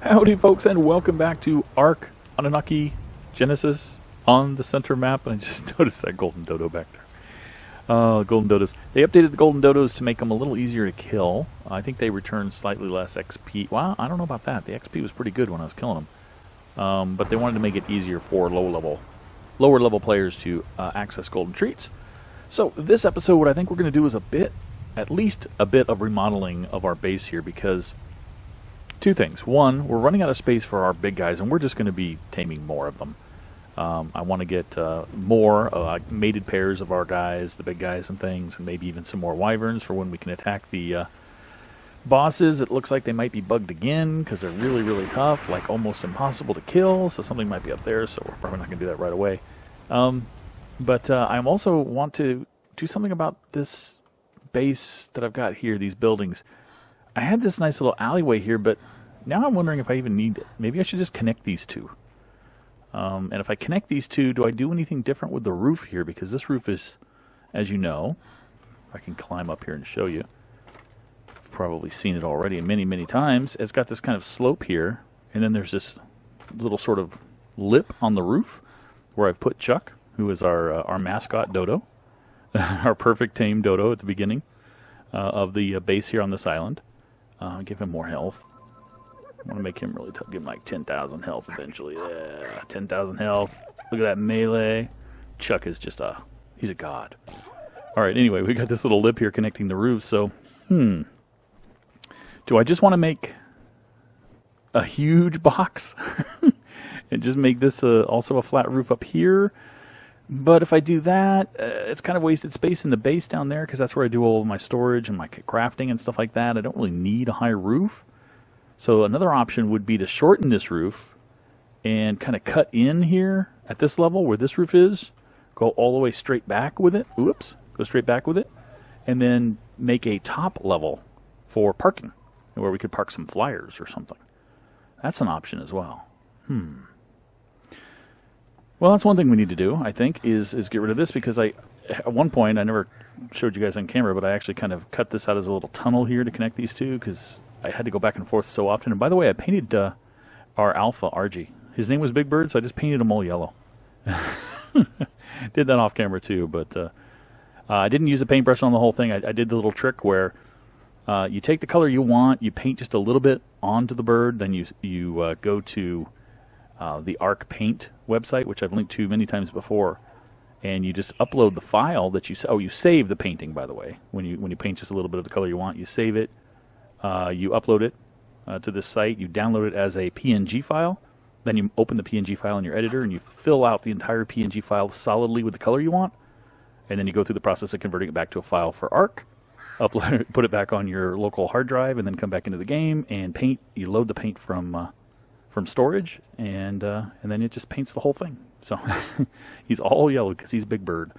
Howdy folks, and welcome back to ARK Annunaki Genesis on the center map. I just noticed that golden dodo back there. Golden dodos. They updated the golden dodos to make them a little easier to kill. I think they return slightly less XP. Well, I don't know about that. The XP was pretty good when I was killing them. But they wanted to make it easier for lower level players to access golden treats. So this episode, what I think we're going to do is at least a bit of remodeling of our base here, because two things. One, we're running out of space for our big guys, and we're just going to be taming more of them. I want to get more mated pairs of our guys, the big guys and things, and maybe even some more wyverns for when we can attack the bosses. It looks like they might be bugged again because they're really, really tough, like almost impossible to kill, so something might be up there, so we're probably not going to do that right away. But I also want to do something about this base that I've got here, these buildings. I had this nice little alleyway here, but now I'm wondering if I even need it. Maybe I should just connect these two. And if I connect these two, do I do anything different with the roof here? Because this roof is, as you know, if I can climb up here and show you, you've probably seen it already many, many times. It's got this kind of slope here, and then there's this little sort of lip on the roof where I've put Chuck, who is our mascot dodo, our perfect tame dodo at the beginning of the base here on this island. Give him more health. I want to make him really tough. Give him like 10,000 health eventually. Yeah, 10,000 health. Look at that melee. Chuck is just he's a god. Alright, anyway, we got this little lip here connecting the roof, so, do I just want to make a huge box? And just make this also a flat roof up here? But if I do that, it's kind of wasted space in the base down there, because that's where I do all of my storage and my crafting and stuff like that. I don't really need a high roof. So another option would be to shorten this roof and kind of cut in here at this level where this roof is, go all the way straight back with it. Oops, go straight back with it, and then make a top level for parking, where we could park some flyers or something. That's an option as well. Well, that's one thing we need to do, I think, is get rid of this, because at one point, I never showed you guys on camera, but I actually kind of cut this out as a little tunnel here to connect these two, because I had to go back and forth so often. And by the way, I painted our alpha, RG. His name was Big Bird, so I just painted him all yellow. Did that off camera too, but I didn't use a paintbrush on the whole thing. I did the little trick where you take the color you want, you paint just a little bit onto the bird, then you go to the ARK Paint website, which I've linked to many times before, and you just upload the file that you save the painting, by the way. When you paint just a little bit of the color you want, you save it, you upload it to this site, you download it as a PNG file, then you open the PNG file in your editor and you fill out the entire PNG file solidly with the color you want, and then you go through the process of converting it back to a file for ARK, upload it, put it back on your local hard drive, and then come back into the game and paint. You load the paint from storage, and then it just paints the whole thing. So he's all yellow because he's Big Bird.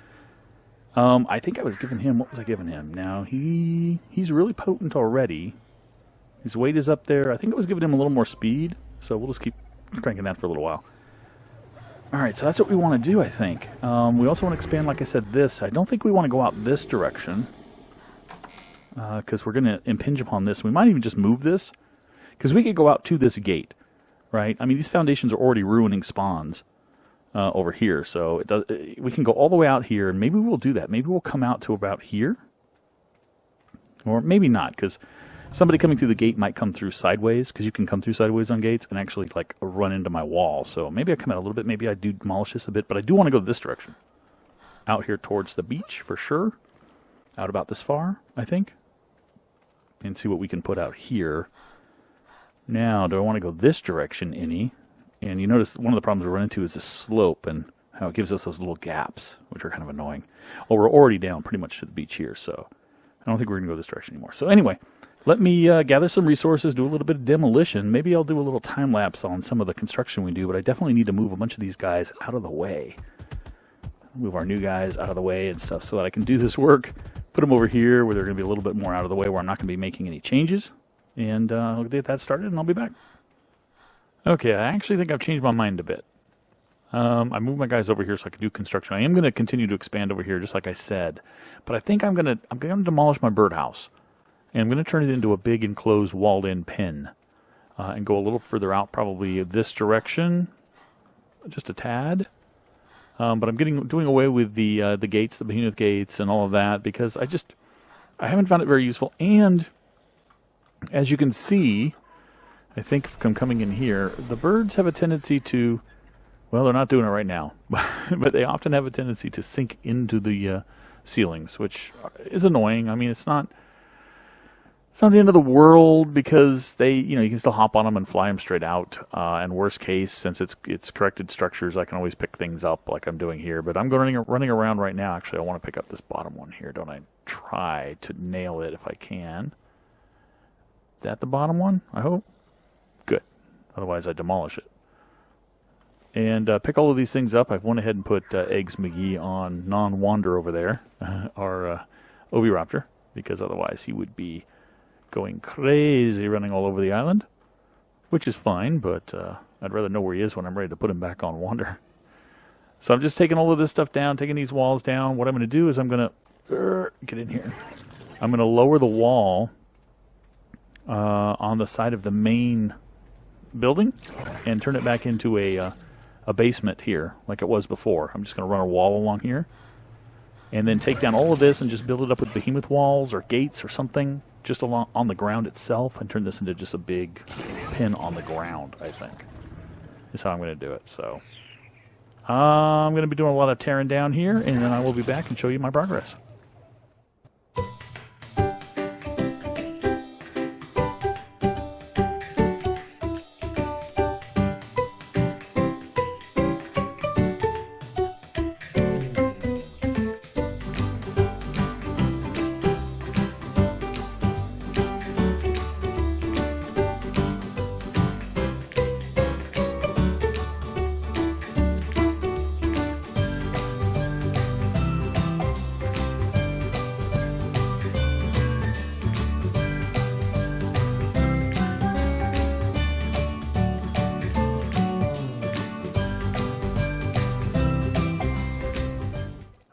I think I was giving him, what was I giving him? Now he's really potent already. His weight is up there. I think I was giving him a little more speed, so we'll just keep cranking that for a little while. Alright, so that's what we want to do, I think. We also want to expand, like I said, this. I don't think we want to go out this direction, because we're going to impinge upon this. We might even just move this, because we could go out to this gate. Right? I mean, these foundations are already ruining spawns over here, so we can go all the way out here, and maybe we'll do that. Maybe we'll come out to about here, or maybe not, because somebody coming through the gate might come through sideways, because you can come through sideways on gates and actually like run into my wall. So maybe I come out a little bit, maybe I do demolish this a bit, but I do want to go this direction. Out here towards the beach, for sure. Out about this far, I think. And see what we can put out here. Now, do I want to go this direction any? And you notice one of the problems we run into is the slope and how it gives us those little gaps, which are kind of annoying. Well, we're already down pretty much to the beach here, so I don't think we're going to go this direction anymore. So anyway, let me gather some resources, do a little bit of demolition. Maybe I'll do a little time lapse on some of the construction we do, but I definitely need to move a bunch of these guys out of the way. Move our new guys out of the way and stuff so that I can do this work. Put them over here where they're going to be a little bit more out of the way, where I'm not going to be making any changes. And I'll get that started, and I'll be back. Okay, I actually think I've changed my mind a bit. I moved my guys over here so I can do construction. I am going to continue to expand over here, just like I said. But I think I'm going to demolish my birdhouse. And I'm going to turn it into a big enclosed walled-in pen. and go a little further out, probably this direction, just a tad. But I'm doing away with the gates, the behemoth gates, and all of that because I haven't found it very useful. And as you can see, I think from coming in here, the birds have a tendency to, well, they're not doing it right now, but they often have a tendency to sink into the ceilings, which is annoying. I mean, it's not the end of the world because you can still hop on them and fly them straight out. And worst case, since it's corrected structures, I can always pick things up like I'm doing here. But I'm running around right now. Actually, I want to pick up this bottom one here. Don't I try to nail it if I can? Is that the bottom one? I hope. Good. Otherwise, I demolish it. And pick all of these things up. I've went ahead and put Eggs McGee on non-wander over there, our Oviraptor, because otherwise he would be going crazy running all over the island, which is fine, but I'd rather know where he is when I'm ready to put him back on wander. So I'm just taking all of this stuff down, taking these walls down. What I'm going to do is I'm going to get in here. I'm going to lower the wall on the side of the main building and turn it back into a basement here like it was before. I'm just going to run a wall along here and then take down all of this and just build it up with behemoth walls or gates or something just along on the ground itself and turn this into just a big pin on the ground, I think, is how I'm going to do it. So I'm going to be doing a lot of tearing down here, and then I will be back and show you my progress.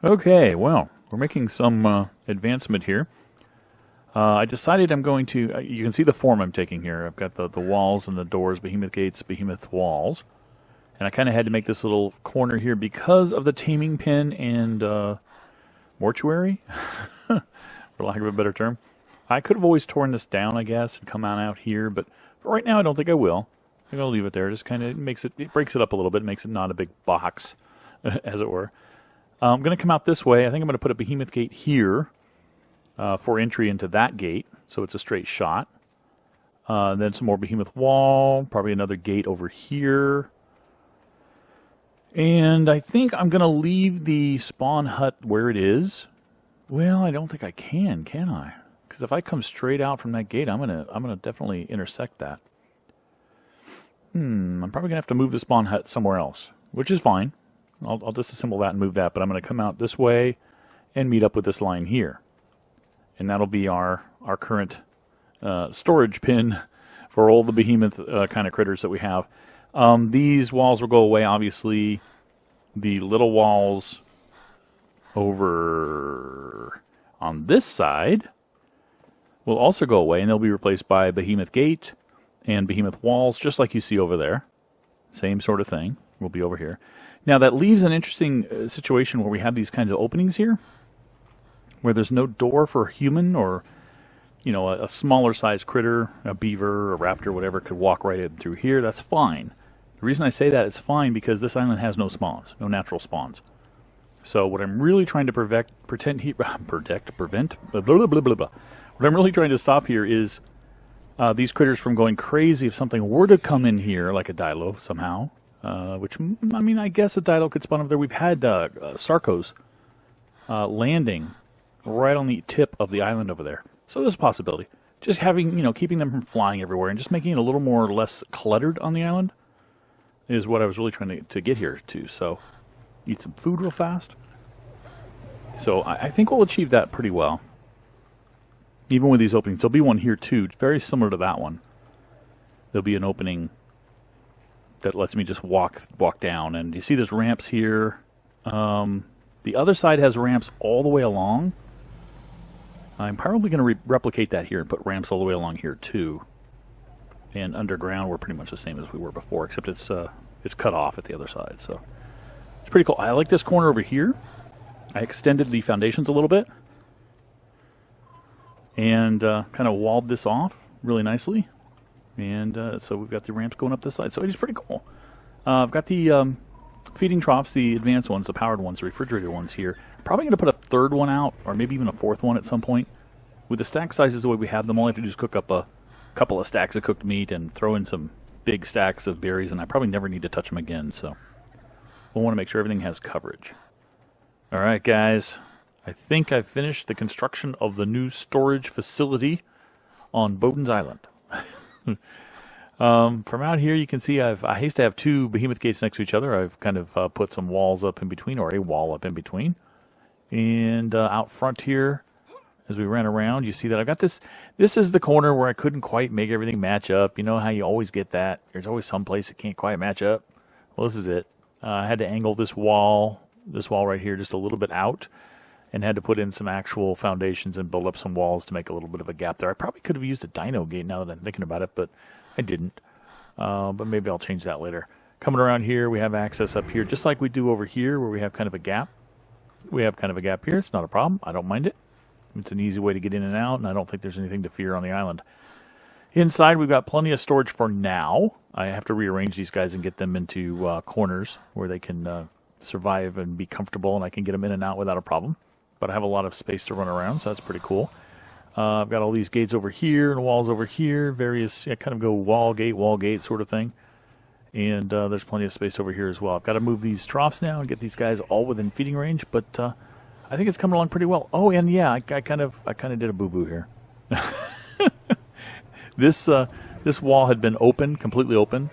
Okay, well, we're making some advancement here. I decided I'm going to, you can see the form I'm taking here. I've got the walls and the doors, behemoth gates, behemoth walls. And I kind of had to make this little corner here because of the taming pen and mortuary, for lack of a better term. I could have always torn this down, I guess, and come on out here, but for right now I don't think I will. I think I'll leave it there. Just kind of it breaks it up a little bit, makes it not a big box, as it were. I'm going to come out this way. I think I'm going to put a behemoth gate here for entry into that gate, so it's a straight shot. Then some more behemoth wall, probably another gate over here. And I think I'm going to leave the spawn hut where it is. Well, I don't think I can I? Because if I come straight out from that gate, I'm gonna definitely intersect that. I'm probably going to have to move the spawn hut somewhere else, which is fine. I'll disassemble that and move that, but I'm going to come out this way and meet up with this line here. And that'll be our current storage pin for all the behemoth kind of critters that we have. These walls will go away, obviously. The little walls over on this side will also go away, and they'll be replaced by behemoth gate and behemoth walls, just like you see over there. Same sort of thing will be over here. Now, that leaves an interesting situation where we have these kinds of openings here, where there's no door for a human or, a smaller size critter, a beaver, a raptor, whatever, could walk right in through here. That's fine. The reason I say that it's fine because this island has no spawns, no natural spawns. So what I'm really trying to prevent, what I'm really trying to stop here is these critters from going crazy if something were to come in here, like a Dilo somehow. Which, I mean, I guess a Dilo could spawn up there. We've had Sarcos landing right on the tip of the island over there. So there's a possibility. Just having, keeping them from flying everywhere and just making it a little more or less cluttered on the island is what I was really trying to get here to. So, eat some food real fast. So I think we'll achieve that pretty well. Even with these openings. There'll be one here too, very similar to that one. There'll be an opening that lets me just walk down. And you see there's ramps here. The other side has ramps all the way along. I'm probably going to replicate that here and put ramps all the way along here too. And underground, we're pretty much the same as we were before, except it's cut off at the other side. So it's pretty cool. I like this corner over here. I extended the foundations a little bit and kind of walled this off really nicely. And so we've got the ramps going up this side. So it is pretty cool. I've got the feeding troughs, the advanced ones, the powered ones, the refrigerator ones here. Probably going to put a third one out, or maybe even a fourth one at some point. With the stack sizes the way we have them, all I have to do is cook up a couple of stacks of cooked meat and throw in some big stacks of berries, and I probably never need to touch them again. So we'll want to make sure everything has coverage. All right, guys. I think I've finished the construction of the new storage facility on Bowden's Island. From out here, you can see I used to have two behemoth gates next to each other. I've kind of put some walls up in between, or a wall up in between. And out front here, as we ran around, you see that I've got this. This is the corner where I couldn't quite make everything match up. You know how you always get that? There's always some place that can't quite match up. Well, this is it. I had to angle this wall right here just a little bit out, and had to put in some actual foundations and build up some walls to make a little bit of a gap there. I probably could have used a dino gate now that I'm thinking about it, but I didn't. But maybe I'll change that later. Coming around here, we have access up here, just like we do over here, where we have kind of a gap. We have kind of a gap here. It's not a problem. I don't mind it. It's an easy way to get in and out, and I don't think there's anything to fear on the island. Inside, we've got plenty of storage for now. I have to rearrange these guys and get them into corners where they can survive and be comfortable, and I can get them in and out without a problem. But I have a lot of space to run around, so that's pretty cool. I've got all these gates over here and walls over here, various, kind of go wall gate sort of thing. And there's plenty of space over here as well. I've got to move these troughs now and get these guys all within feeding range, but I think it's coming along pretty well. Oh, and yeah, I kind of did a boo-boo here. This wall had been open, completely open,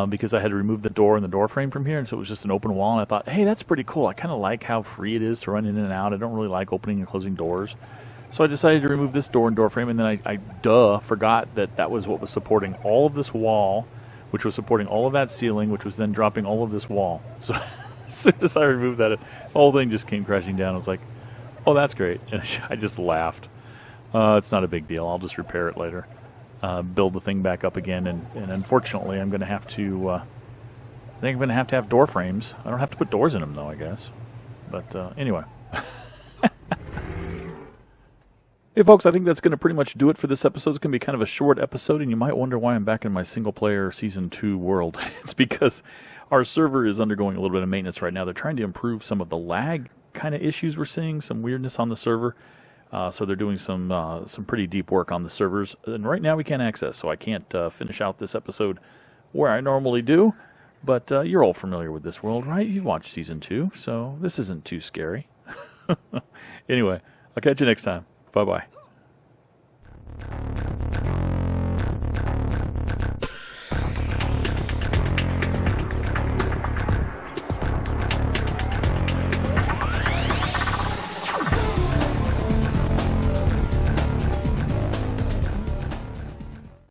because I had to remove the door and the door frame from here, and so it was just an open wall, and I thought, hey, that's pretty cool. I kind of like how free it is to run in and out. I don't really like opening and closing doors. So I decided to remove this door and door frame, and then I forgot that that was what was supporting all of this wall, which was supporting all of that ceiling, which was then dropping all of this wall. So as soon as I removed that, the whole thing just came crashing down. I was like, oh, that's great. And I just laughed. It's not a big deal. I'll just repair it later. Build the thing back up again, and unfortunately, I'm going to have to. I think I'm going to have door frames. I don't have to put doors in them, though, I guess. But anyway. Hey, folks, I think that's going to pretty much do it for this episode. It's going to be kind of a short episode, and you might wonder why I'm back in my single-player Season 2 world. It's because our server is undergoing a little bit of maintenance right now. They're trying to improve some of the lag kind of issues we're seeing, some weirdness on the server. So they're doing some pretty deep work on the servers. And right now we can't access, so I can't finish out this episode where I normally do. But you're all familiar with this world, right? You've watched Season 2, so this isn't too scary. Anyway, I'll catch you next time. Bye-bye.